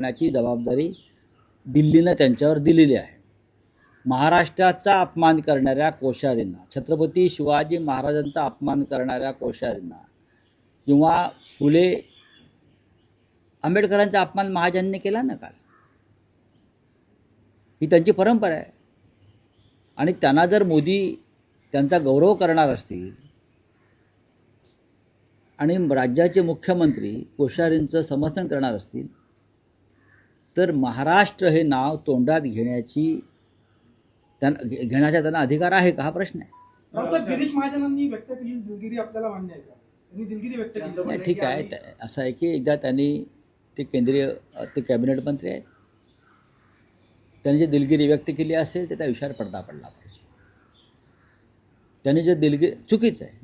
करण्याची जबाबदारी दिल्लीनं त्यांच्यावर दिलेली आहे. महाराष्ट्राचा अपमान करणाऱ्या कोश्यारींना, छत्रपती शिवाजी महाराजांचा अपमान करणाऱ्या कोश्यारींना किंवा फुले आंबेडकरांचा अपमान महाजनने केला ना काल. ही त्यांची परंपरा आहे आणि त्यांना जर मोदी त्यांचा गौरव करणार असतील आणि राज्याचे मुख्यमंत्री कोश्यारींचं समर्थन करणार असतील तर महाराष्ट्र हे नाव तोंडात घेण्याचा त्यांना अधिकार आहे का, हा प्रश्न आहे. गिरीश महाजनांनी व्यक्त केलेली दिलगिरी आपल्याला मान्य आहे का? त्यांनी दिलगिरी व्यक्त केली. ठीक आहे. असं आहे की एकदा त्यांनी ते कॅबिनेट मंत्री आहेत, त्यांनी जे दिलगिरी व्यक्त केली असेल तर त्या विषयावर पडदा पडला पाहिजे. त्यांनी जे दिलगिरी चुकीचं आहे.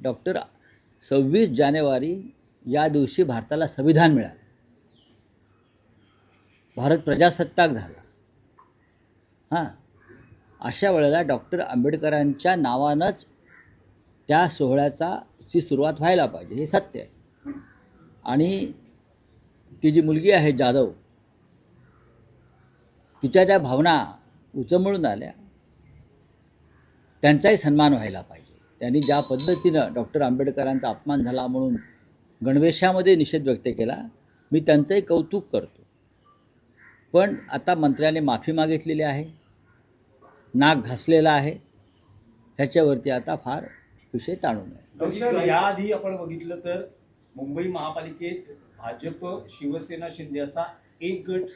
26 जानेवारी या दिवशी भारताला संविधान मिळालं, भारत प्रजासत्ताक झाला. अशा वेळेला डॉक्टर आंबेडकरांच्या नावानंच त्या सोहळ्याची सुरुवात व्हायला पाहिजे, हे सत्य आहे. आणि ती जी मुलगी आहे जाधव, तिच्या ज्या भावना उचंबळून आल्या त्यांचाही सन्मान व्हायला पाहिजे. त्यांनी ज्या पद्धतीनं डॉक्टर आंबेडकरांचा अपमान झाला म्हणून गणवेशामध्ये निषेध व्यक्त केला, मी त्यांचंही कौतुक करतो. पण आता मंत्र्याने माफी मागितलेली आहे, नाक घासलेला आहे, ह्याच्यावरती आता फार विषय ताणू नये. याआधी आपण बघितलं तर मुंबई महापालिकेत भाजप, शिवसेना, शिंदे असा एक गट